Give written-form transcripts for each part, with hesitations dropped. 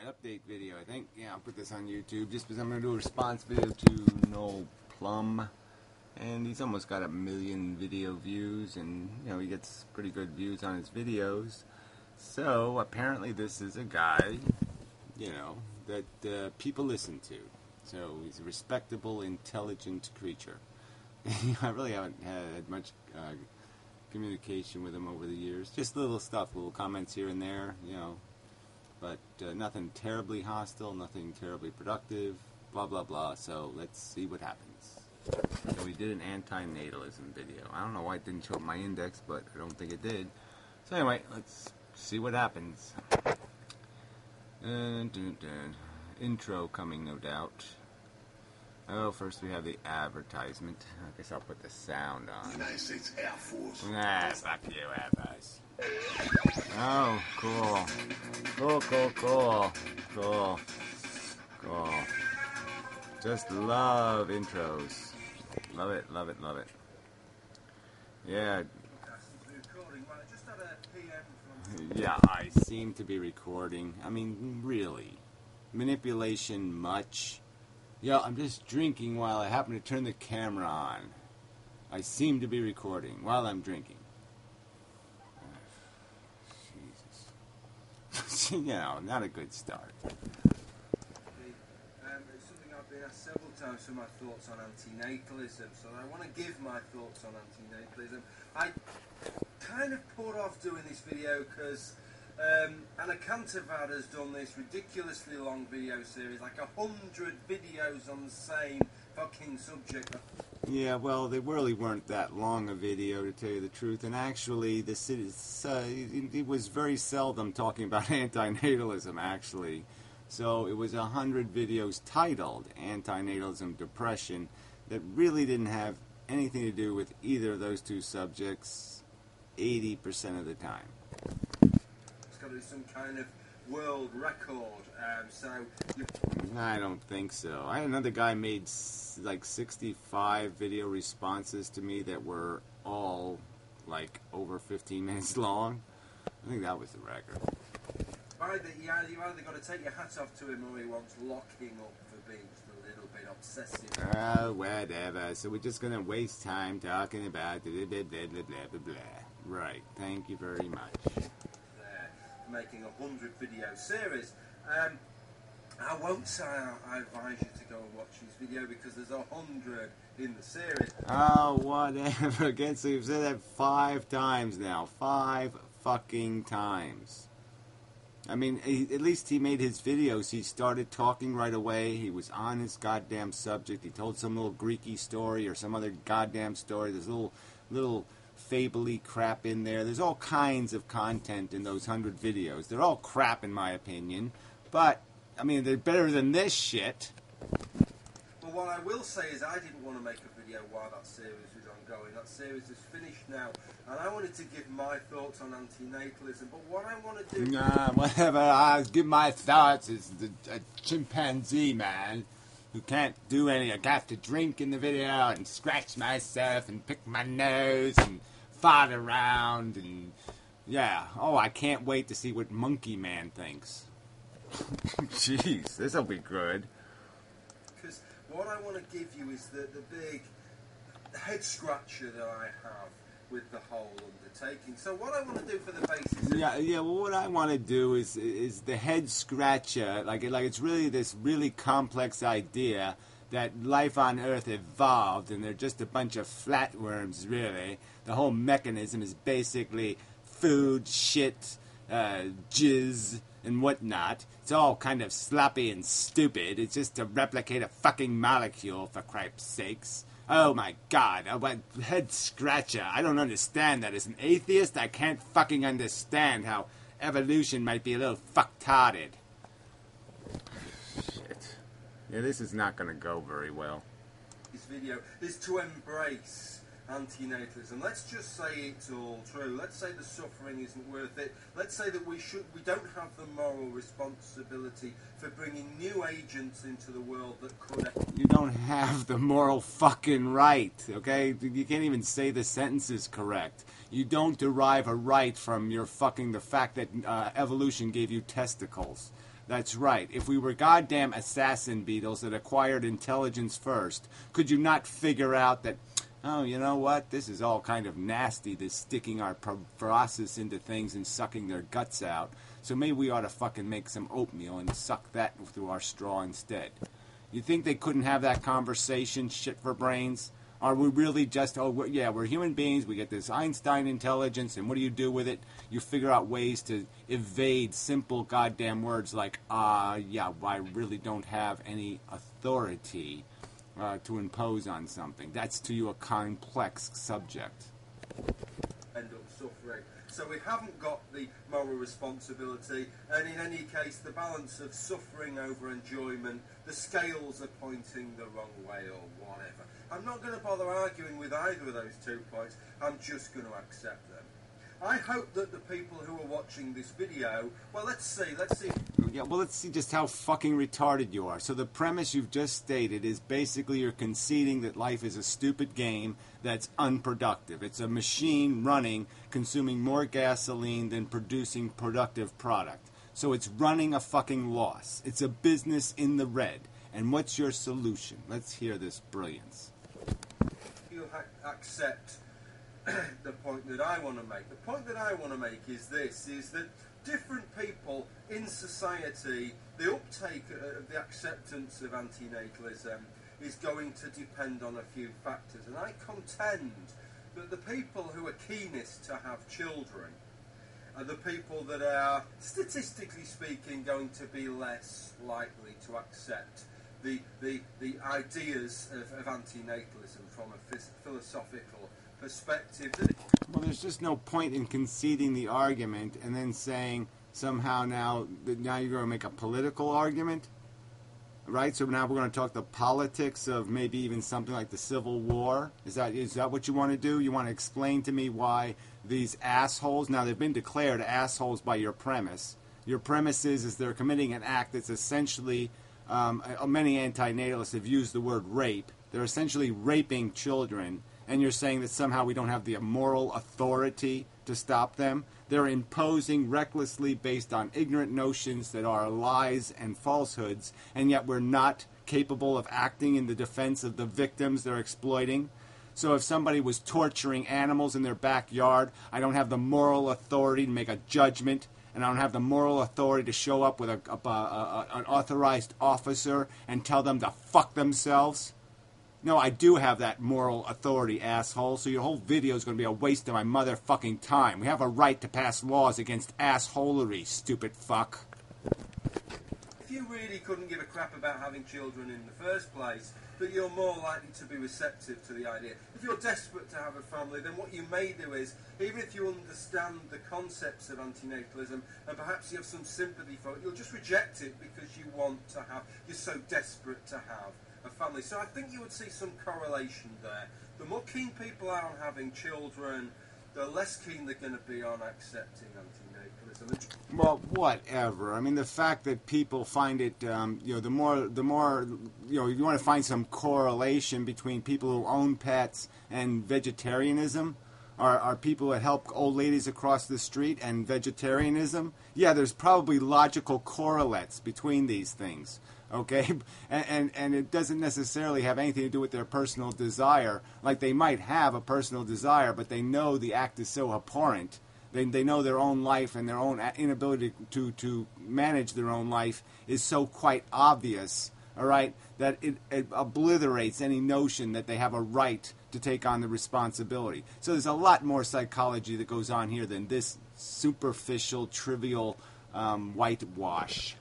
update video, I think. Yeah, I'll put this on YouTube just because I'm going to do a response video to Noel Plum. And he's almost got 1 million video views, and you know, he gets pretty good views on his videos. So apparently this is a guy, you know, that people listen to. So he's a respectable, intelligent creature. I really haven't had much communication with him over the years. Just little stuff, little comments here and there, you know. But nothing terribly hostile, nothing terribly productive, blah, blah, blah. So let's see what happens. So we did an anti-natalism video. I don't know why it didn't show up my index, but I don't think it did. So anyway, let's see what happens. Intro coming, no doubt. Oh, first we have the advertisement. I guess I'll put the sound on. United States Air Force. Ah, fuck you, Air Force. Oh, cool. Cool, cool, cool. Cool. Cool. Just love intros. Love it, love it, love it. Yeah. Yeah, I seem to be recording. I mean, really. Manipulation much. Yeah, I'm just drinking while I happen to turn the camera on. I seem to be recording while I'm drinking. Jesus. You know, not a good start. It's something I've been asked several times for my thoughts on antinatalism, so I want to give my thoughts on antinatalism. I kind of put off doing this video because Anna Cantavad has done this ridiculously long video series, like 100 videos on the same fucking subject. Yeah, well, they really weren't that long a video, to tell you the truth, and actually, it was very seldom talking about anti-natalism, actually. So it was 100 videos titled Anti-Natalism Depression that really didn't have anything to do with either of those two subjects 80% of the time. It's got to be some kind of world record, I don't think so. I had another guy made like 65 video responses to me that were all like over 15 minutes long. I think that was the record. You either got to take your hat off to him or he wants locking up for being just a little bit obsessive. Whatever. So we're just going to waste time talking about blah, blah, blah, blah, blah, blah. Right. Thank you very much. Making 100 video series. I won't say I advise you to go and watch his video because there's 100 in the series. Oh, whatever. Again, so you've said that 5 times now. 5 fucking times. I mean, at least he made his videos. He started talking right away. He was on his goddamn subject. He told some little Greeky story or some other goddamn story. There's little fable-y crap in there. There's all kinds of content in those 100 videos. They're all crap in my opinion. But, I mean, they're better than this shit. Well, what I will say is I didn't want to make a video while that series was ongoing. That series is finished now. And I wanted to give my thoughts on antinatalism. But what I want to do... Nah, whatever. I'll give my thoughts as a chimpanzee, man, who can't do any. I have to drink in the video and scratch myself and pick my nose and fart around and... Yeah. Oh, I can't wait to see what Monkey Man thinks. Jeez, this'll be good. Because what I want to give you is the big head scratcher that I have with the whole undertaking. So what I want to do for the basis... Yeah. Well, what I want to do is the head scratcher. Like it's really this really complex idea that life on Earth evolved, and they're just a bunch of flatworms. Really, the whole mechanism is basically food, shit, jizz, and whatnot. It's all kind of sloppy and stupid. It's just to replicate a fucking molecule, for Christ's sakes. Oh my God, a head scratcher. I don't understand that. As an atheist, I can't fucking understand how evolution might be a little fucktarded. Shit. Yeah, this is not going to go very well. This video is to embrace antinatalism. Let's just say it's all true. Let's say the suffering isn't worth it. Let's say that we don't have the moral responsibility for bringing new agents into the world that could... You don't have the moral fucking right, okay? You can't even say the sentence is correct. You don't derive a right from the fact that evolution gave you testicles. That's right. If we were goddamn assassin beetles that acquired intelligence first, could you not figure out that, oh, you know what? This is all kind of nasty, this sticking our proboscis into things and sucking their guts out. So maybe we ought to fucking make some oatmeal and suck that through our straw instead. You think they couldn't have that conversation, shit for brains? Are we really just, we're human beings, we get this Einstein intelligence, and what do you do with it? You figure out ways to evade simple goddamn words like, I really don't have any authority to impose on something. That's to you a complex subject. End up suffering. So we haven't got the moral responsibility, and in any case, the balance of suffering over enjoyment, the scales are pointing the wrong way or whatever. I'm not going to bother arguing with either of those 2 points. I'm just going to accept them. I hope that the people who are watching this video, well, let's see. Yeah, well, let's see just how fucking retarded you are. So the premise you've just stated is basically you're conceding that life is a stupid game that's unproductive. It's a machine running, consuming more gasoline than producing productive product. So it's running a fucking loss. It's a business in the red. And what's your solution? Let's hear this brilliance. You'll accept the point that I want to make. The point that I want to make is this, is that different people in society, the uptake of the acceptance of antinatalism is going to depend on a few factors. And I contend that the people who are keenest to have children are the people that are, statistically speaking, going to be less likely to accept the ideas of antinatalism from a philosophical perspective. Well, there's just no point in conceding the argument and then saying somehow now you're going to make a political argument, right? So now we're going to talk the politics of maybe even something like the Civil War. Is that what you want to do? You want to explain to me why these assholes, now they've been declared assholes by your premise. Your premise is they're committing an act that's essentially, many antinatalists have used the word rape. They're essentially raping children, and you're saying that somehow we don't have the moral authority to stop them. They're imposing recklessly based on ignorant notions that are lies and falsehoods, and yet we're not capable of acting in the defense of the victims they're exploiting. So if somebody was torturing animals in their backyard, I don't have the moral authority to make a judgment, and I don't have the moral authority to show up with an authorized officer and tell them to fuck themselves. No, I do have that moral authority, asshole, so your whole video is going to be a waste of my motherfucking time. We have a right to pass laws against assholery, stupid fuck. If you really couldn't give a crap about having children in the first place, but you're more likely to be receptive to the idea. If you're desperate to have a family, then what you may do is, even if you understand the concepts of antinatalism, and perhaps you have some sympathy for it, you'll just reject it because you're so desperate to have a family. So I think you would see some correlation there. The more keen people are on having children, the less keen they're going to be on accepting antinatalism. Well, whatever. I mean, the fact that people find it, the more, you want to find some correlation between people who own pets and vegetarianism. Are people that help old ladies across the street and vegetarianism? Yeah, there's probably logical correlates between these things. Okay, and it doesn't necessarily have anything to do with their personal desire. Like, they might have a personal desire, but they know the act is so abhorrent. They know their own life and their own inability to manage their own life is so quite obvious, all right, that it obliterates any notion that they have a right to take on the responsibility. So there's a lot more psychology that goes on here than this superficial, trivial whitewash.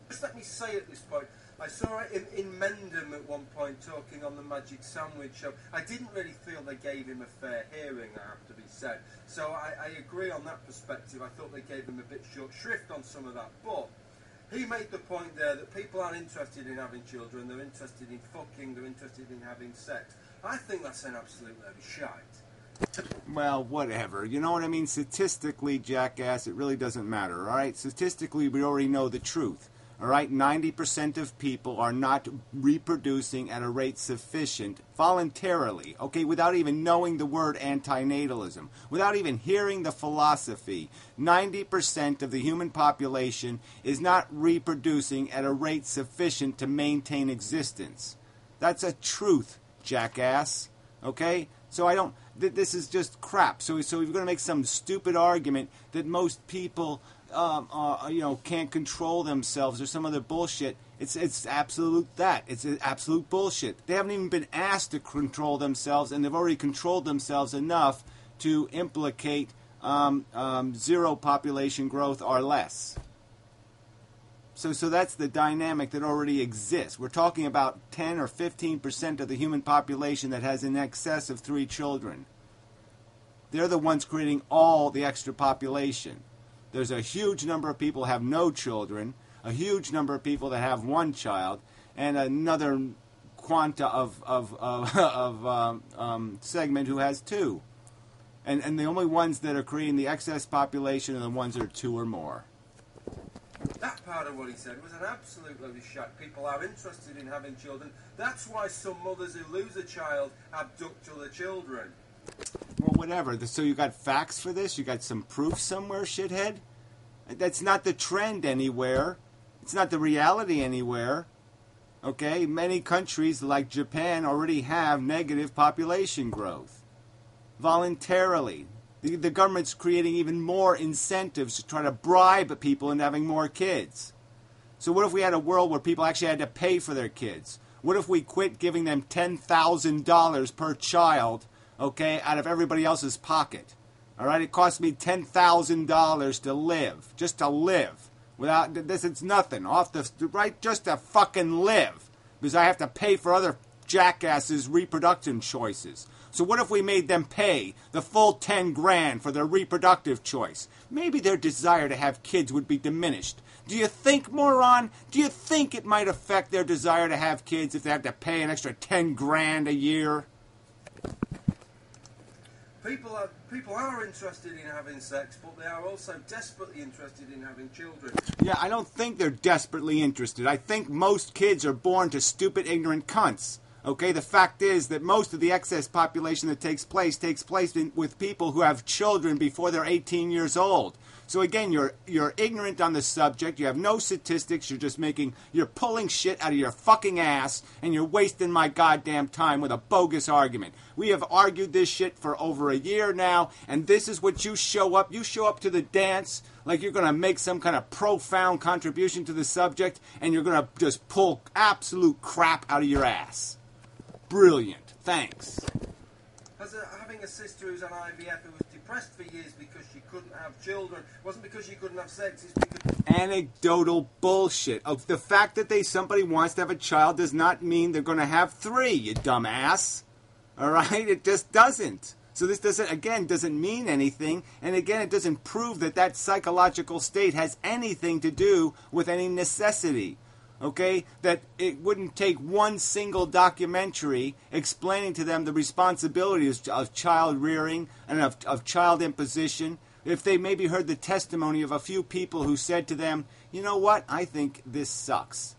Just let me say at this point, I saw it in Mendham at one point talking on the Magic Sandwich show. I didn't really feel they gave him a fair hearing, I have to be said. So I agree on that perspective. I thought they gave him a bit short shrift on some of that. But he made the point there that people aren't interested in having children, they're interested in fucking, they're interested in having sex. I think that's an absolute load of shite. Well, whatever. You know what I mean? Statistically, jackass, it really doesn't matter, all right? Statistically, we already know the truth. All right, 90% of people are not reproducing at a rate sufficient voluntarily, okay, without even knowing the word antinatalism, without even hearing the philosophy. 90% of the human population is not reproducing at a rate sufficient to maintain existence. That's a truth, jackass, okay? So I don't, this is just crap. So you're going to make some stupid argument that most people can't control themselves or some other bullshit. It's absolute that. It's absolute bullshit. They haven't even been asked to control themselves, and they've already controlled themselves enough to implicate zero population growth or less. So that's the dynamic that already exists. We're talking about 10 or 15% of the human population that has in excess of 3 children. They're the ones creating all the extra population. There's a huge number of people who have no children, a huge number of people that have 1 child, and another quanta of segment who has 2. And the only ones that are creating the excess population are the ones that are 2 or more. That part of what he said was an absolute load of shit. People are interested in having children. That's why some mothers who lose a child abduct other children. Well, whatever. So you got facts for this? You got some proof somewhere, shithead? That's not the trend anywhere. It's not the reality anywhere. Okay? Many countries like Japan already have negative population growth. Voluntarily. The government's creating even more incentives to try to bribe people into having more kids. So what if we had a world where people actually had to pay for their kids? What if we quit giving them $10,000 per child, okay, out of everybody else's pocket? All right, it costs me $10,000 to live, just to live. Without this, it's nothing. Just to fucking live, because I have to pay for other jackasses' reproduction choices. So what if we made them pay the full 10 grand for their reproductive choice? Maybe their desire to have kids would be diminished. Do you think, moron? Do you think it might affect their desire to have kids if they have to pay an extra 10 grand a year? People are interested in having sex, but they are also desperately interested in having children. Yeah, I don't think they're desperately interested. I think most kids are born to stupid, ignorant cunts. Okay, the fact is that most of the excess population that takes place with people who have children before they're 18 years old. So again, you're ignorant on the subject. You have no statistics. You're pulling shit out of your fucking ass, and you're wasting my goddamn time with a bogus argument. We have argued this shit for over a year now, and this is what you show up. You show up to the dance like you're going to make some kind of profound contribution to the subject, and you're going to just pull absolute crap out of your ass. Brilliant. Thanks. Having a sister who's on IVF who was depressed for years because she couldn't have children, it wasn't because she couldn't have sex, it's because... Anecdotal bullshit. The fact that somebody wants to have a child does not mean they're going to have 3, you dumbass. All right? It just doesn't. So this doesn't mean anything, and again, it doesn't prove that psychological state has anything to do with any necessity. Okay, that it wouldn't take one single documentary explaining to them the responsibilities of child rearing and of child imposition. If they maybe heard the testimony of a few people who said to them, you know what, I think this sucks.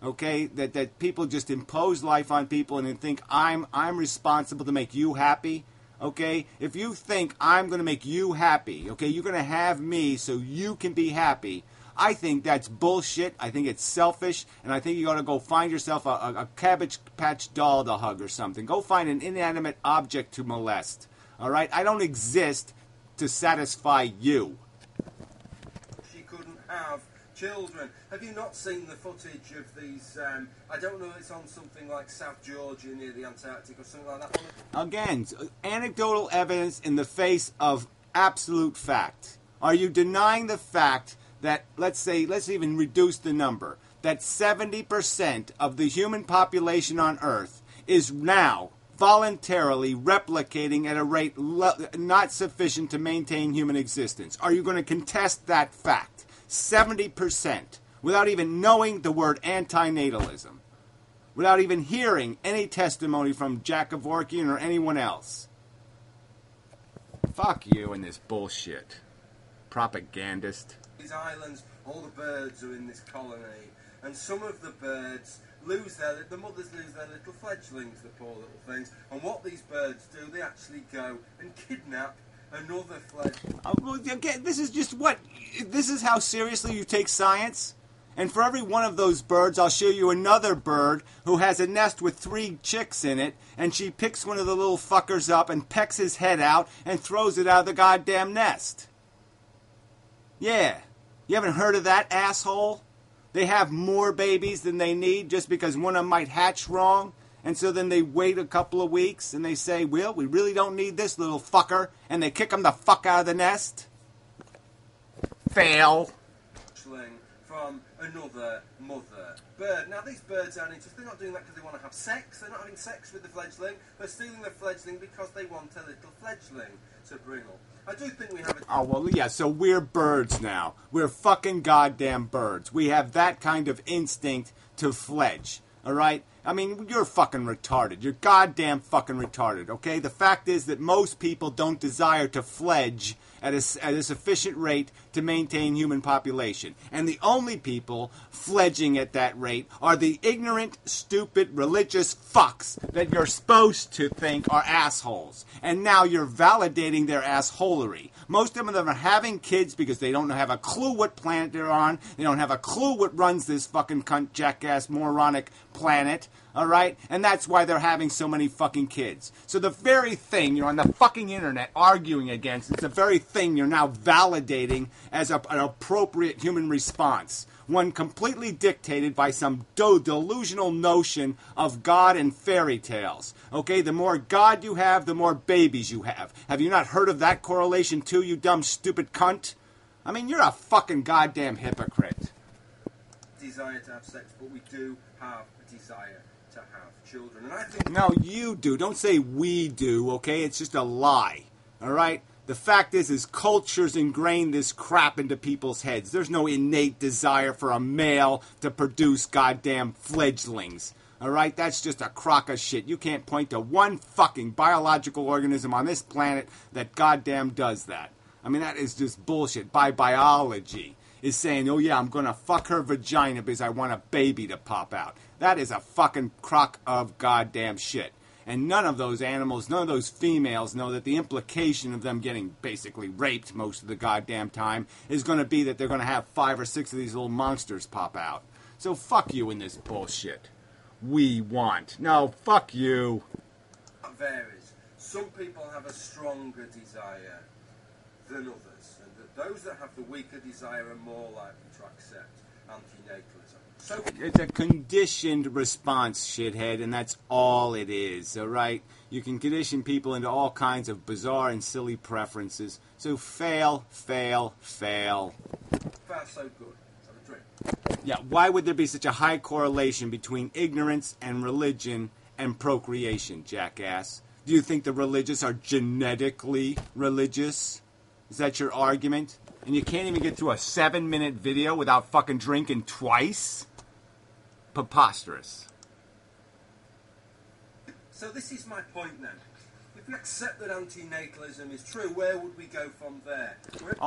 Okay, that people just impose life on people and then think I'm responsible to make you happy. Okay, if you think I'm going to make you happy, okay, you're going to have me so you can be happy. I think that's bullshit. I think it's selfish, and I think you ought to go find yourself a Cabbage Patch doll to hug or something. Go find an inanimate object to molest. All right? I don't exist to satisfy you. She couldn't have children. Have you not seen the footage of these? I don't know. It's on something like South Georgia near the Antarctic or something like that. Again, anecdotal evidence in the face of absolute fact. Are you denying the fact that, let's even reduce the number, that 70% of the human population on Earth is now voluntarily replicating at a rate not sufficient to maintain human existence? Are you going to contest that fact? 70%, without even knowing the word antinatalism, without even hearing any testimony from Jack Kevorkian or anyone else. Fuck you and this bullshit. Propagandist. These islands, all the birds are in this colony. and some of the birds the mothers lose their little fledglings, the poor little things, and what these birds do, they actually go and kidnap another fledgling. Again, this is how seriously you take science? And for every one of those birds, I'll show you another bird who has a nest with 3 chicks in it, and she picks one of the little fuckers up and pecks his head out and throws it out of the goddamn nest. Yeah. You haven't heard of that, asshole? They have more babies than they need just because one of them might hatch wrong. And so then they wait a couple of weeks and they say, well, we really don't need this little fucker. And they kick him the fuck out of the nest. Fail. From another mother bird. Now these birds aren't interested. They're not doing that because they want to have sex. They're not having sex with the fledgling. They're stealing the fledgling because they want a little fledgling to bring up. I do think we have a... Oh, well, yeah, so we're birds now. We're fucking goddamn birds. We have that kind of instinct to fledge, all right? I mean, you're fucking retarded. You're goddamn fucking retarded, okay? The fact is that most people don't desire to fledge at a sufficient rate to maintain human population. And the only people fledging at that rate are the ignorant, stupid, religious fucks that you're supposed to think are assholes. And now you're validating their assholery. Most of them are having kids because they don't have a clue what planet they're on. They don't have a clue what runs this fucking cunt, jackass, moronic planet. All right? And that's why they're having so many fucking kids. So the very thing you're on the fucking internet arguing against is the very thing you're now validating as an appropriate human response. One completely dictated by some delusional notion of God and fairy tales. Okay? The more God you have, the more babies you have. Have you not heard of that correlation too, you dumb, stupid cunt? I mean, you're a fucking goddamn hypocrite. Desire to have sex, but we do have a desire to have children. And I think... No, you do. Don't say we do, okay? It's just a lie, all right? The fact is culture's ingrained this crap into people's heads. There's no innate desire for a male to produce goddamn fledglings, all right? That's just a crock of shit. You can't point to one fucking biological organism on this planet that goddamn does that. I mean, that is just bullshit. By biology is saying, oh yeah, I'm going to fuck her vagina because I want a baby to pop out. That is a fucking crock of goddamn shit. And none of those animals, none of those females know that the implication of them getting basically raped most of the goddamn time is going to be that they're going to have 5 or 6 of these little monsters pop out. So fuck you in this bullshit. We want. No, fuck you. That varies. Some people have a stronger desire than others. And those that have the weaker desire are more likely to accept antinatalism. So it's a conditioned response, shithead, and that's all it is, all right? You can condition people into all kinds of bizarre and silly preferences. So fail, fail, fail. Far so good. Have a drink. Yeah, why would there be such a high correlation between ignorance and religion and procreation, jackass? Do you think the religious are genetically religious? Is that your argument? And you can't even get through a 7-minute video without fucking drinking twice? Preposterous. So this is my point then. If we accept that antinatalism is true, where would we go from there?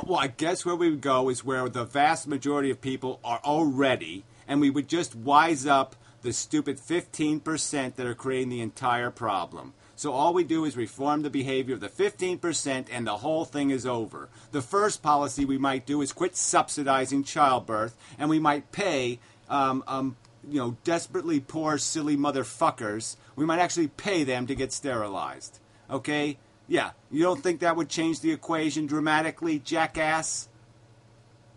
Well, I guess where we would go is where the vast majority of people are already, and we would just wise up the stupid 15% that are creating the entire problem. So all we do is reform the behavior of the 15% and the whole thing is over. The first policy we might do is quit subsidizing childbirth, and we might pay, desperately poor, silly motherfuckers. We might actually pay them to get sterilized. Okay? Yeah. You don't think that would change the equation dramatically, jackass?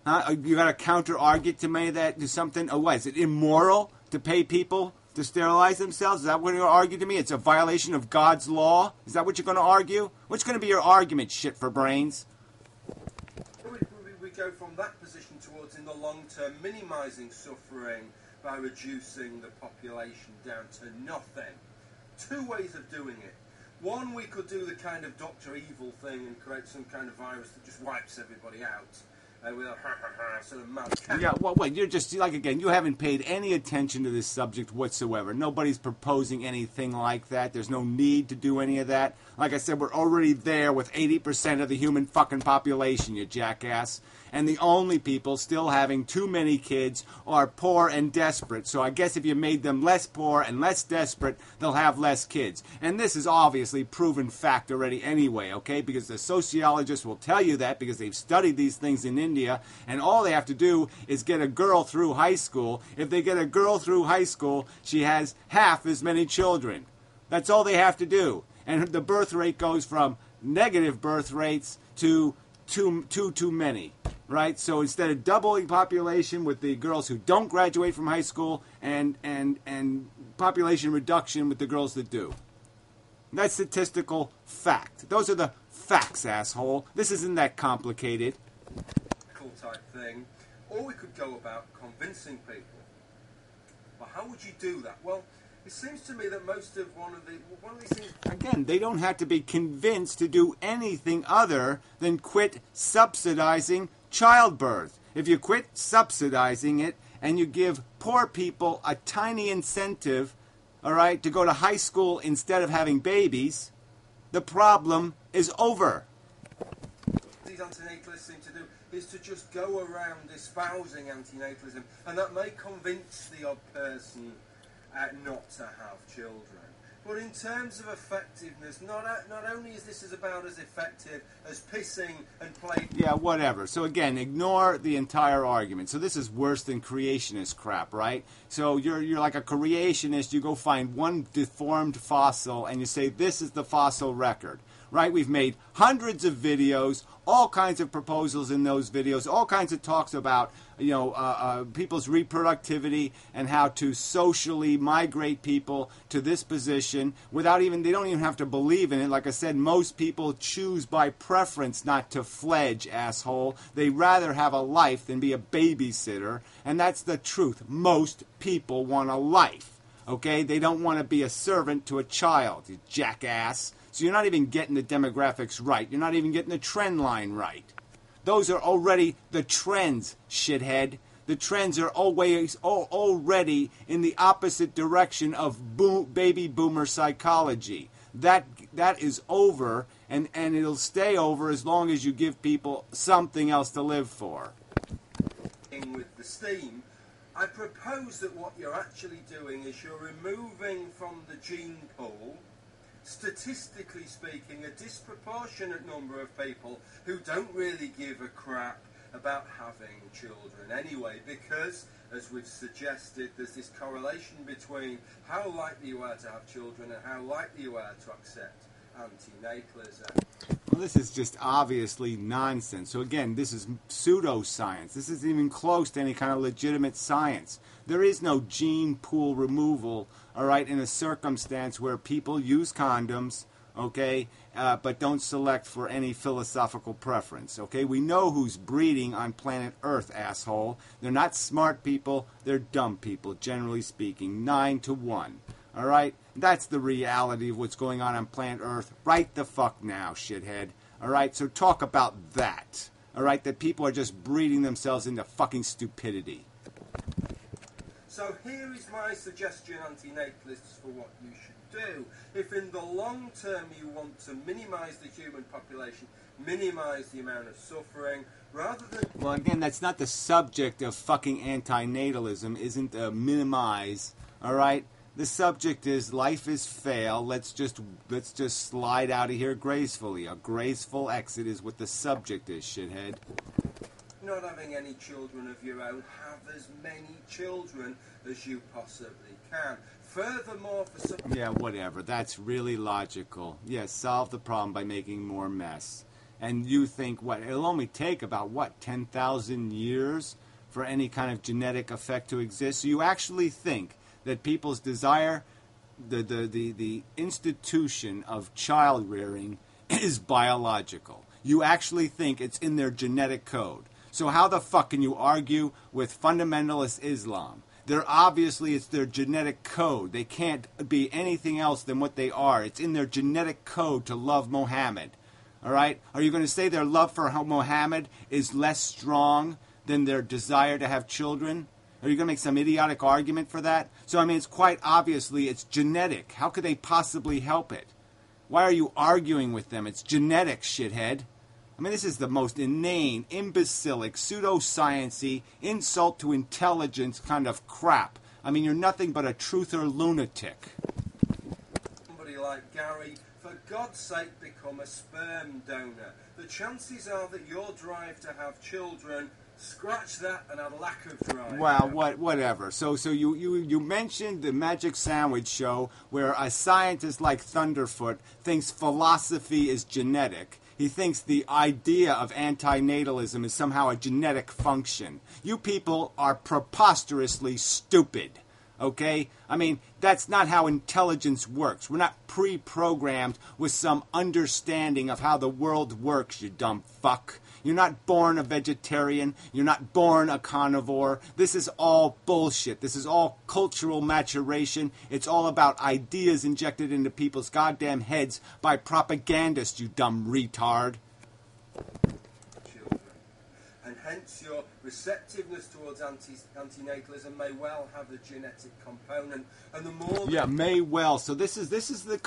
Huh? You got to counter-argue to me that to something? Oh, what? Is it immoral to pay people to sterilize themselves? Is that what you're going to argue to me? It's a violation of God's law? Is that what you're going to argue? What's going to be your argument, shit for brains? We go from that position towards, in the long term, minimizing suffering by reducing the population down to nothing. 2 ways of doing it. One, we could do the kind of Dr. Evil thing and create some kind of virus that just wipes everybody out. with a sort of mad cat. Yeah, well, wait, you're just, like, again, you haven't paid any attention to this subject whatsoever. Nobody's proposing anything like that. There's no need to do any of that. Like I said, we're already there with 80% of the human fucking population, you jackass. And the only people still having too many kids are poor and desperate. So I guess if you made them less poor and less desperate, they'll have less kids. And this is obviously proven fact already anyway, okay? Because the sociologists will tell you that because they've studied these things in India. And all they have to do is get a girl through high school. If they get a girl through high school, she has half as many children. That's all they have to do. And the birth rate goes from negative birth rates to too many. Right, so instead of doubling population with the girls who don't graduate from high school, and population reduction with the girls that do. That's statistical fact. Those are the facts, asshole. This isn't that complicated. Cool type thing, or we could go about convincing people. But how would you do that? Well, it seems to me that most of one of these things. Again, they don't have to be convinced to do anything other than quit subsidizing childbirth. If you quit subsidizing it and you give poor people a tiny incentive, all right, to go to high school instead of having babies, the problem is over. These antinatalists seem to do is to just go around espousing antinatalism, and that may convince the odd person not to have children. But in terms of effectiveness, not only is this about as effective as pissing and playing... Yeah, whatever. So again, ignore the entire argument. So this is worse than creationist crap, right? So you're like a creationist. You go find one deformed fossil and you say, this is the fossil record, right? We've made hundreds of videos, all kinds of proposals in those videos, all kinds of talks about, people's reproductivity and how to socially migrate people to this position without they don't even have to believe in it. Like I said, most people choose by preference not to fledge, asshole. They rather have a life than be a babysitter, and that's the truth. Most people want a life, okay? They don't want to be a servant to a child, you jackass. So you're not even getting the demographics right. You're not even getting the trend line right. Those are already the trends, shithead. The trends are always already in the opposite direction of baby boomer psychology. That is over, and it'll stay over as long as you give people something else to live for. With the steam, I propose that what you're actually doing is you're removing from the gene pool, statistically speaking, a disproportionate number of people who don't really give a crap about having children anyway, because, as we've suggested, there's this correlation between how likely you are to have children and how likely you are to accept antinatalism. Well, this is just obviously nonsense. So again, this is pseudoscience. This isn't even close to any kind of legitimate science. There is no gene pool removal, all right, in a circumstance where people use condoms, okay, but don't select for any philosophical preference, okay? We know who's breeding on planet Earth, asshole. They're not smart people, they're dumb people, generally speaking, 9 to 1, all right? That's the reality of what's going on planet Earth right the fuck now, shithead, all right? So talk about that, all right, that people are just breeding themselves into fucking stupidity. So here is my suggestion, antinatalists, for what you should do. If in the long term you want to minimise the human population, minimise the amount of suffering, rather than... Well, again, that's not the subject of fucking antinatalism, isn't minimize, all right? The subject is life is fail. Let's just slide out of here gracefully. A graceful exit is what the subject is, shithead. Not having any children of your own, have as many children as you possibly can. Furthermore, for some... Yeah, whatever. That's really logical. Yes, solve the problem by making more mess. And you think, it'll only take about, 10,000 years for any kind of genetic effect to exist? So you actually think that people's desire, the institution of child rearing is biological. You actually think it's in their genetic code. So how the fuck can you argue with fundamentalist Islam? It's their genetic code. They can't be anything else than what they are. It's in their genetic code to love Mohammed. All right? Are you going to say their love for Muhammad is less strong than their desire to have children? Are you going to make some idiotic argument for that? So, I mean, it's quite obviously it's genetic. How could they possibly help it? Why are you arguing with them? It's genetic, shithead. I mean, this is the most inane, imbecilic, pseudoscience-y, insult to intelligence kind of crap. I mean, you're nothing but a truther lunatic. Somebody like Gary, for God's sake, become a sperm donor. The chances are that your drive to have children, scratch that and a lack of drive. Well, whatever. So you mentioned the Magic Sandwich Show where a scientist like Thunderfoot thinks philosophy is genetic. He thinks the idea of antinatalism is somehow a genetic function. You people are preposterously stupid, okay? I mean, that's not how intelligence works. We're not pre-programmed with some understanding of how the world works, you dumb fuck. You're not born a vegetarian. You're not born a carnivore. This is all bullshit. This is all cultural maturation. It's all about ideas injected into people's goddamn heads by propagandists, you dumb retard. Children. And hence your receptiveness towards antinatalism may well have a genetic component. And the more may well. So this is the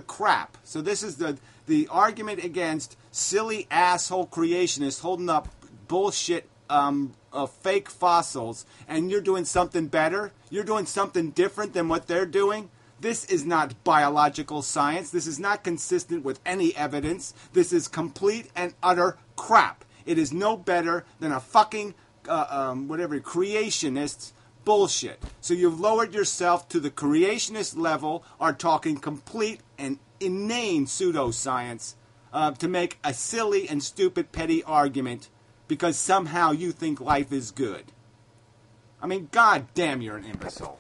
crap. So this is the argument against silly asshole creationists holding up bullshit fake fossils, and you're doing something better. You're doing something different than what they're doing. This is not biological science. This is not consistent with any evidence. This is complete and utter crap. It is no better than a fucking creationist's bullshit. So you've lowered yourself to the creationist level, are talking complete and inane pseudoscience to make a silly and stupid petty argument because somehow you think life is good. I mean, god damn, you're an imbecile.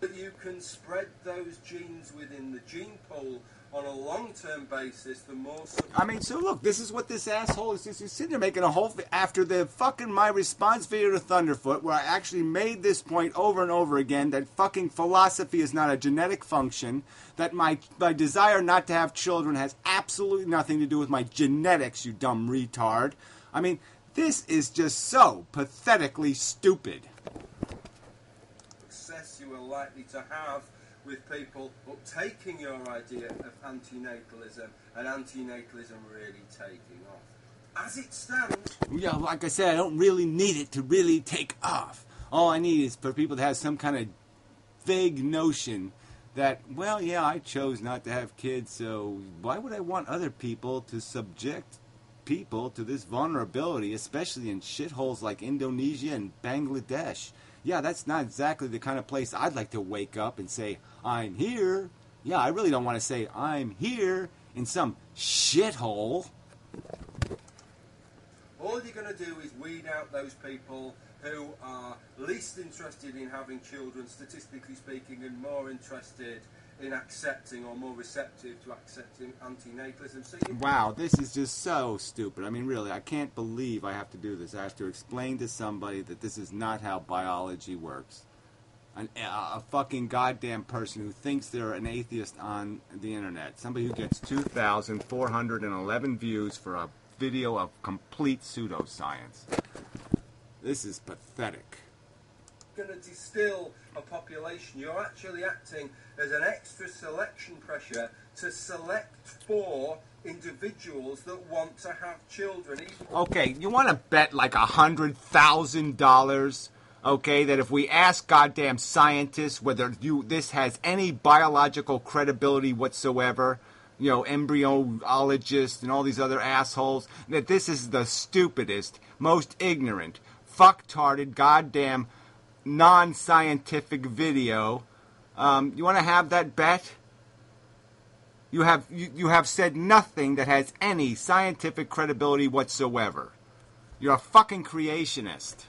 You can spread those genes within the gene pool on a long-term basis, the more... I mean, so look, this is what this asshole is just sitting there making a whole... After the fucking my response video to Thunderfoot, where I actually made this point over and over again, that fucking philosophy is not a genetic function, that my desire not to have children has absolutely nothing to do with my genetics, you dumb retard. I mean, this is just so pathetically stupid. Success you are likely to have with people uptaking your idea of antinatalism and antinatalism really taking off. As it stands... Yeah, like I said, I don't really need it to really take off. All I need is for people to have some kind of vague notion that, well, yeah, I chose not to have kids, so why would I want other people to subject people to this vulnerability, especially in shitholes like Indonesia and Bangladesh? Yeah, that's not exactly the kind of place I'd like to wake up and say, I'm here. Yeah, I really don't want to say, I'm here in some shithole. All you're going to do is weed out those people who are least interested in having children, statistically speaking, and more interested in accepting or more receptive to accepting antinatalism. So wow, this is just so stupid. I mean, really, I can't believe I have to do this. I have to explain to somebody that this is not how biology works. A fucking goddamn person who thinks they're an atheist on the internet. Somebody who gets 2,411 views for a video of complete pseudoscience. This is pathetic. Going to distill a population. You're actually acting as an extra selection pressure to select for individuals that want to have children. Okay, you want to bet like $100,000, okay, that if we ask goddamn scientists whether this has any biological credibility whatsoever, you know, embryologists and all these other assholes, that this is the stupidest, most ignorant, fucktarded, goddamn non-scientific video. You want to have that bet? You have said nothing that has any scientific credibility whatsoever. You're a fucking creationist.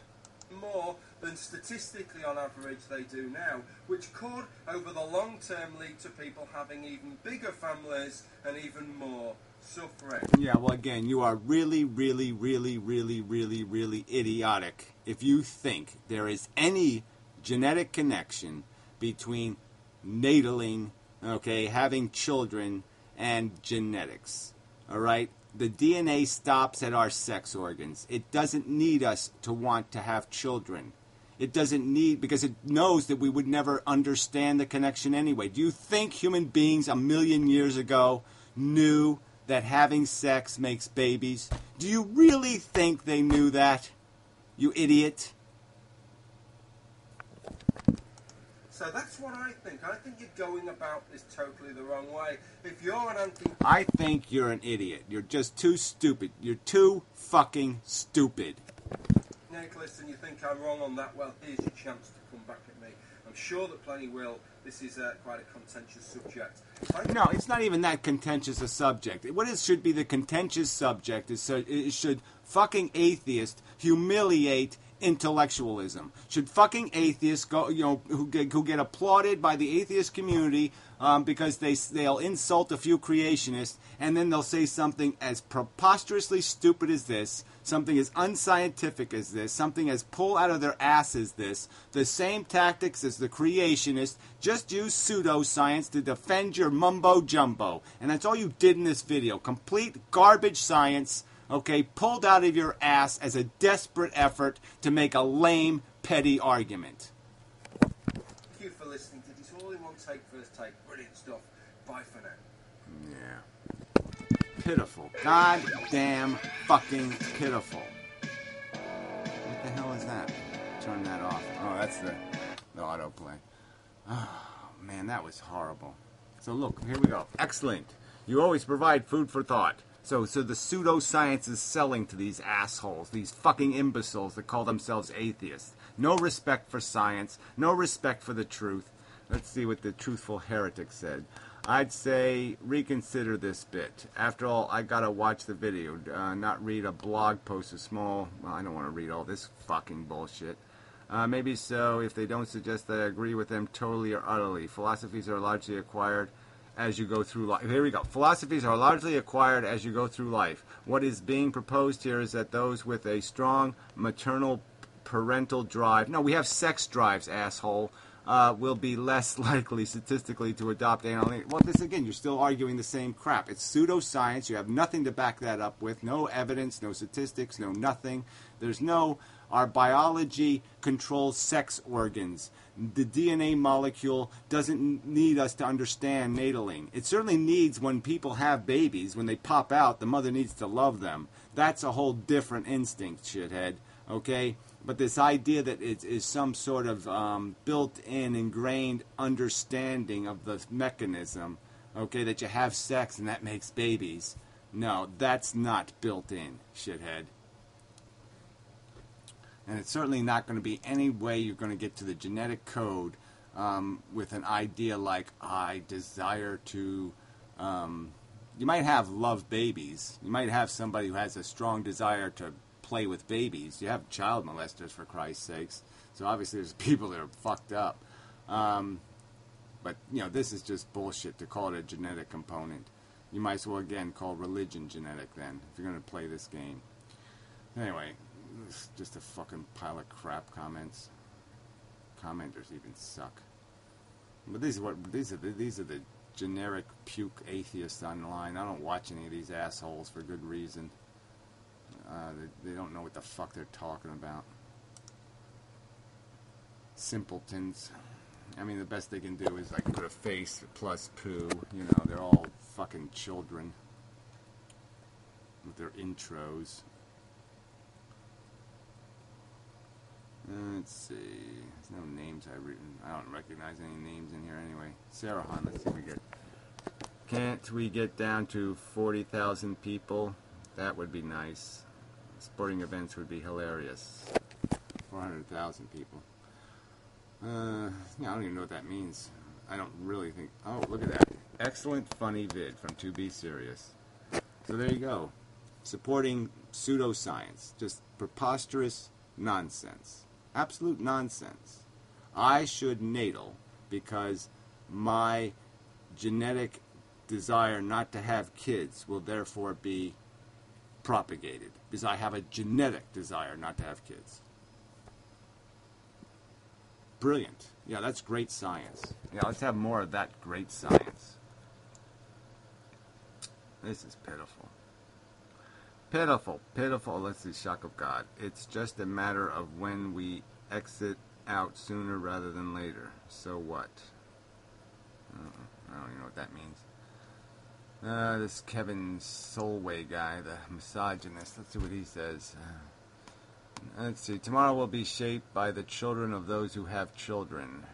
More than statistically on average they do now, which could over the long term lead to people having even bigger families and even more suffering. Yeah, well, again, you are really, really, really, really, really, really idiotic if you think there is any genetic connection between nataling, okay, having children, and genetics. All right? The DNA stops at our sex organs. It doesn't need us to want to have children. It doesn't need, because it knows that we would never understand the connection anyway. Do you think human beings 1,000,000 years ago knew that having sex makes babies? Do you really think they knew that? You idiot. So that's what I think. I think you're going about this totally the wrong way. If you're an anti... I think you're an idiot. You're just too stupid. You're too fucking stupid. Natalist, and you think I'm wrong on that, well, here's your chance to come back at me. I'm sure that plenty will. This is quite a contentious subject. No, it's not even that contentious a subject. What it should be the contentious subject is it should fucking atheists humiliate intellectualism. Should fucking atheists go, who get applauded by the atheist community because they'll insult a few creationists, and then they'll say something as preposterously stupid as this, something as unscientific as this, something as pull out of their ass as this, the same tactics as the creationists, just use pseudoscience to defend your mumbo-jumbo. And that's all you did in this video. Complete garbage science, okay, pulled out of your ass as a desperate effort to make a lame, petty argument. Thank you for listening to this all in one take, first take. Brilliant stuff. Bye for now. Yeah. Pitiful. God damn fucking pitiful. What the hell is that? Turn that off. Oh, that's the autoplay. Oh, man, that was horrible. So look, here we go. Excellent. You always provide food for thought. So the pseudoscience is selling to these assholes, these fucking imbeciles that call themselves atheists. No respect for science, no respect for the truth. Let's see what the truthful heretic said. I'd say reconsider this bit. After all, I gotta watch the video, not read a blog post well, I don't want to read all this fucking bullshit. Maybe so, if they don't suggest that I agree with them totally or utterly. Philosophies are largely acquired as you go through life. Here we go. Philosophies are largely acquired as you go through life. What is being proposed here is that those with a strong maternal parental drive, no, we have sex drives, asshole, will be less likely statistically to adopt analytic. Well, this again, you're still arguing the same crap. It's pseudoscience. You have nothing to back that up with. No evidence, no statistics, no nothing. There's no, our biology controls sex organs. The DNA molecule doesn't need us to understand nataling. It certainly needs, when people have babies, when they pop out, the mother needs to love them. That's a whole different instinct, shithead. Okay? But this idea that it is some sort of built-in, ingrained understanding of the mechanism, okay, that you have sex and that makes babies, no, that's not built in, shithead. And it's certainly not going to be any way you're going to get to the genetic code with an idea like, I desire to... you might have love babies. You might have somebody who has a strong desire to play with babies. You have child molesters, for Christ's sakes. So obviously there's people that are fucked up. But, this is just bullshit to call it a genetic component. You might as well, again, call religion genetic then, if you're going to play this game. Anyway... It's just a fucking pile of crap comments. Commenters even suck. But these are the generic puke atheists online. I don't watch any of these assholes for good reason. They don't know what the fuck they're talking about. Simpletons. I mean, the best they can do is like put a face plus poo. They're all fucking children with their intros. Let's see. There's no names I've written. I don't recognize any names in here anyway. Sarah Han, let's see if we get... Can't we get down to 40,000 people? That would be nice. Sporting events would be hilarious. 400,000 people. I don't even know what that means. I don't really think... Oh, look at that. Excellent funny vid from To Be Serious. So there you go. Supporting pseudoscience. Just preposterous nonsense. Absolute nonsense. I should natal because my genetic desire not to have kids will therefore be propagated. Because I have a genetic desire not to have kids. Brilliant. Yeah, that's great science. Yeah, let's have more of that great science. This is pitiful. Pitiful, pitiful. Let's see, shock of God. It's just a matter of when we exit out sooner rather than later. So what? I don't even know what that means. This Kevin Solway guy, the misogynist. Let's see what he says. Let's see. Tomorrow will be shaped by the children of those who have children.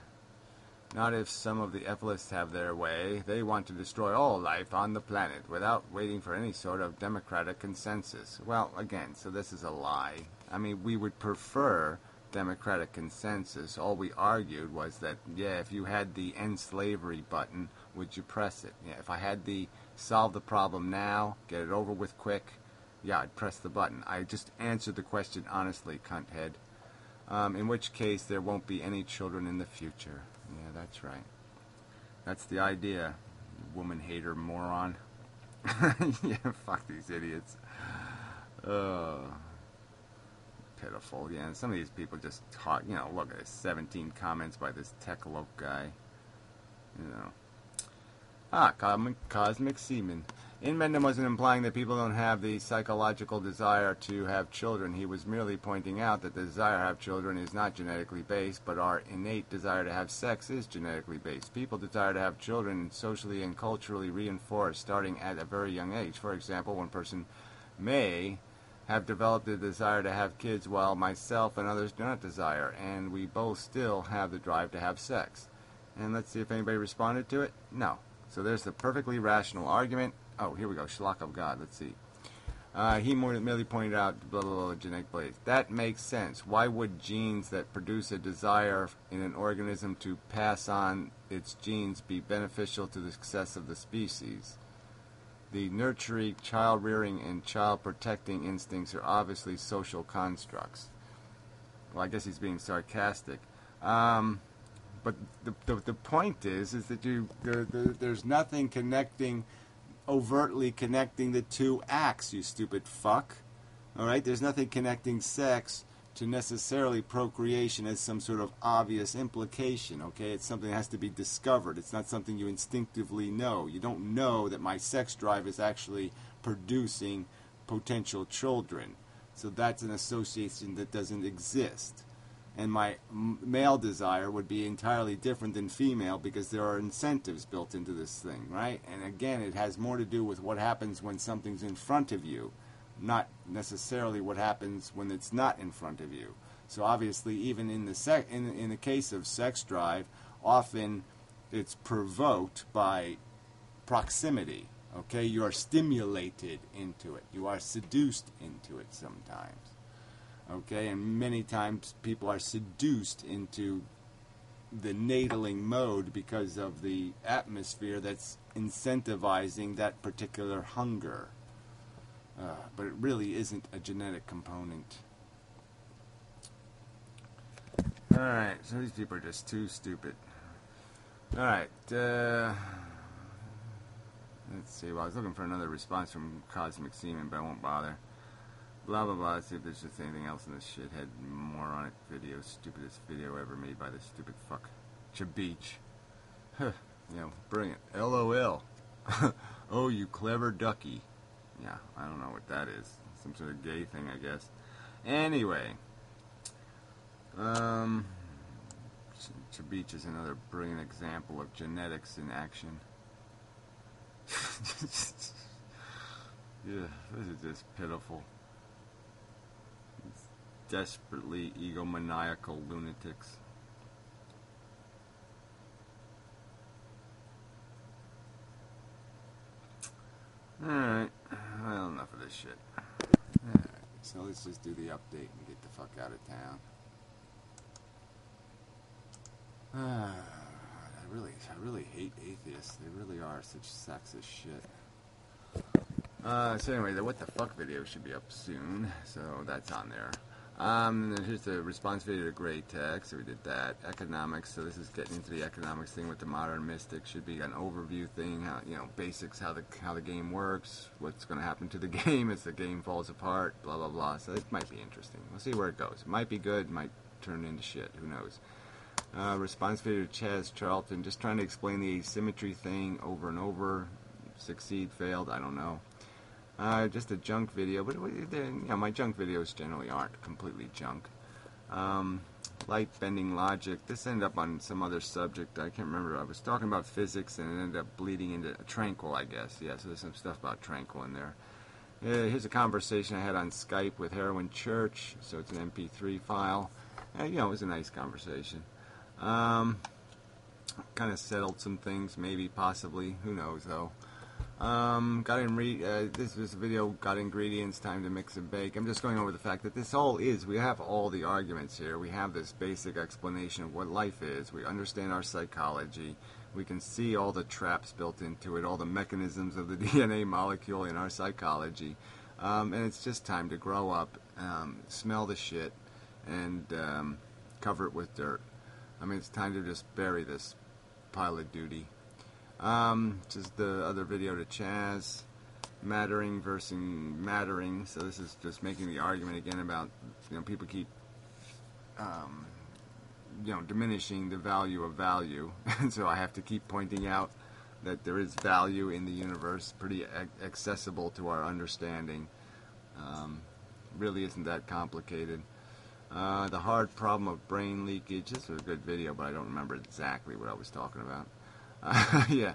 Not if some of the ethicists have their way. They want to destroy all life on the planet without waiting for any sort of democratic consensus. Well, again, so this is a lie. I mean, we would prefer democratic consensus. All we argued was that, yeah, if you had the end slavery button, would you press it? Yeah, if I had the solve the problem now, get it over with quick, yeah, I'd press the button. I just answered the question honestly, cunthead. In which case, there won't be any children in the future. Yeah, that's right. That's the idea, woman hater moron. Yeah, fuck these idiots. Pitiful. Yeah, some of these people just talk, you know, look at this, 17 comments by this Techlope guy. You know. Cosmic Semen. Inmendham wasn't implying that people don't have the psychological desire to have children. He was merely pointing out that the desire to have children is not genetically based, but our innate desire to have sex is genetically based. People desire to have children socially and culturally reinforced starting at a very young age. For example, one person may have developed a desire to have kids while myself and others do not desire, and we both still have the drive to have sex. And let's see if anybody responded to it. No. So there's the perfectly rational argument. Oh, here we go. Schlock of God. Let's see. He merely pointed out blah, blah, blah, genetic base. That makes sense. Why would genes that produce a desire in an organism to pass on its genes be beneficial to the success of the species? The nurturing, child-rearing, and child-protecting instincts are obviously social constructs. Well, I guess he's being sarcastic. But the point is that there's nothing overtly connecting the two acts, you stupid fuck. All right? There's nothing connecting sex to necessarily procreation as some sort of obvious implication, okay? It's something that has to be discovered. It's not something you instinctively know. You don't know that my sex drive is actually producing potential children. So that's an association that doesn't exist. And my male desire would be entirely different than female because there are incentives built into this thing, right? And again, it has more to do with what happens when something's in front of you, not necessarily what happens when it's not in front of you. So obviously, even in the case of sex drive, often it's provoked by proximity. Okay, you are stimulated into it. You are seduced into it sometimes. Okay, and many times people are seduced into the nataling mode because of the atmosphere that's incentivizing that particular hunger. But it really isn't a genetic component. Alright, so these people are just too stupid. Alright, let's see. Well, I was looking for another response from Cosmic Semen, but I won't bother. Blah, blah, blah. Let's see if there's just anything else in this shithead moronic video. Stupidest video ever made by this stupid fuck. Chabeach. Huh. You know, brilliant. LOL. Oh, you clever ducky. Yeah, I don't know what that is. Some sort of gay thing, I guess. Anyway. Chabeach is another brilliant example of genetics in action. Yeah, this is just pitiful. It's desperately egomaniacal lunatics. Alright, well, enough of this shit. Alright, so let's just do the update and get the fuck out of town. I really hate atheists. They really are such sexist shit. So anyway, the what the fuck video should be up soon, so that's on there. Here's the response video to Gray Text, so we did that. Economics, so this is getting into the economics thing with the modern mystic. Should be an overview thing, how, you know, basics, how the game works, what's going to happen to the game as the game falls apart, blah blah blah. So it might be interesting. We'll see where it goes. It might be good, might turn into shit. Who knows? Response video to Chaz Charlton, just trying to explain the asymmetry thing over and over. succeed, failed, I don't know. Just a junk video, but my junk videos generally aren't completely junk. Light bending logic. This ended up on some other subject. I can't remember. I was talking about physics and it ended up bleeding into tranquil, I guess. Yeah, so there's some stuff about tranquil in there. Here's a conversation I had on Skype with Heroin Church. So it's an MP3 file. It was a nice conversation. Kind of settled some things, maybe, possibly. Who knows, though. This was a video, got ingredients, time to mix and bake. I'm just going over the fact that we have all the arguments here. We have this basic explanation of what life is. We understand our psychology. We can see all the traps built into it, all the mechanisms of the DNA molecule in our psychology. And it's just time to grow up, smell the shit, and cover it with dirt. I mean, it's time to just bury this pile of duty. Just the other video to Chaz, mattering versus mattering. So this is just making the argument again about, people keep, diminishing the value of value. And so I have to keep pointing out that there is value in the universe, pretty accessible to our understanding. Really isn't that complicated. The hard problem of brain leakage. This was a good video, but I don't remember exactly what I was talking about. Yeah,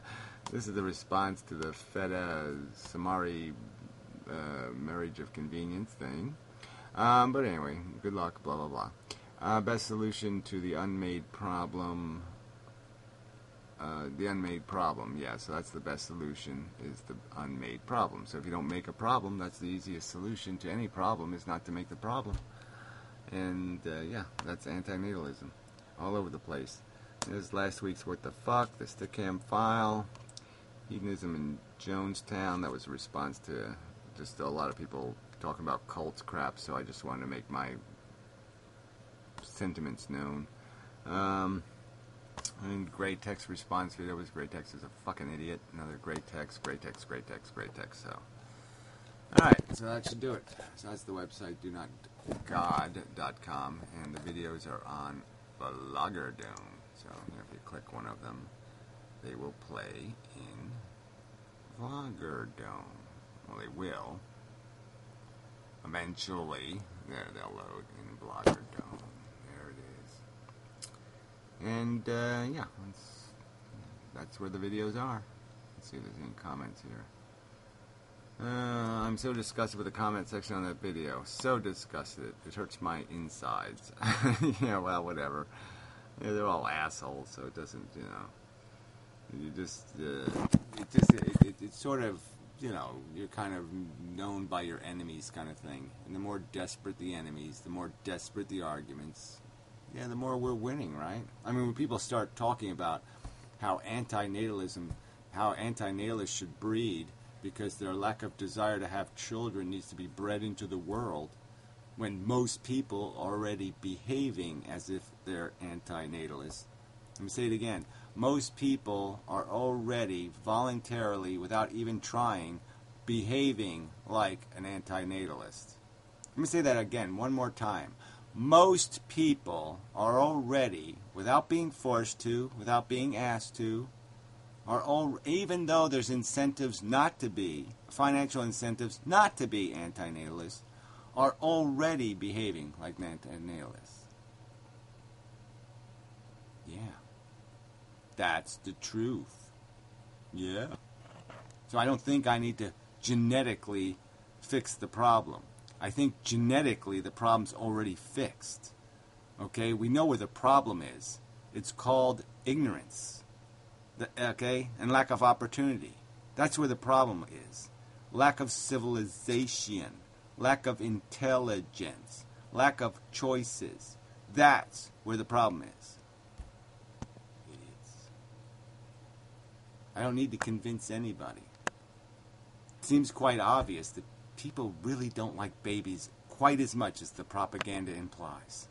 this is the response to the Feta-Samari marriage of convenience thing. But anyway, good luck, blah, blah, blah. Best solution to the unmade problem. Yeah, so that's the best solution, is the unmade problem. So if you don't make a problem, that's the easiest solution to any problem, is not to make the problem. And, yeah, that's antinatalism all over the place. There's last week's What the Fuck, the Stickam file, hedonism in Jonestown. That was a response to just a lot of people talking about cults crap, so I just wanted to make my sentiments known. And Great Text response video was Great Text is a fucking idiot. Another Great Text. So, alright, so that should do it. So that's the website, donotgod.com, and the videos are on Bloggerdome. So if you click one of them, they will play in Bloggerdome. Well, they will. Eventually, there they'll load in Bloggerdome. There it is. And yeah, that's where the videos are. Let's see if there's any comments here. I'm so disgusted with the comment section on that video. So disgusted. It hurts my insides. Yeah, well, whatever. Yeah, they're all assholes, so it doesn't, it's sort of, you're kind of known by your enemies kind of thing. And the more desperate the enemies, the more desperate the arguments, the more we're winning, right? I mean, when people start talking about how antinatalists should breed because their lack of desire to have children needs to be bred into the world, when most people are already behaving as if they're antinatalists. Let me say it again. Most people are already voluntarily, without even trying, behaving like an antinatalist. Let me say that again, one more time. Most people are already, without being forced to, without being asked to, even though there's incentives not to be, financial incentives not to be antinatalists, are already behaving like antinatalists. Yeah. That's the truth. Yeah. So I don't think I need to genetically fix the problem. I think genetically the problem's already fixed. Okay? We know where the problem is. It's called ignorance. Okay? And lack of opportunity. That's where the problem is. Lack of civilization. Lack of intelligence, lack of choices. That's where the problem is. Idiots. I don't need to convince anybody. It seems quite obvious that people really don't like babies quite as much as the propaganda implies.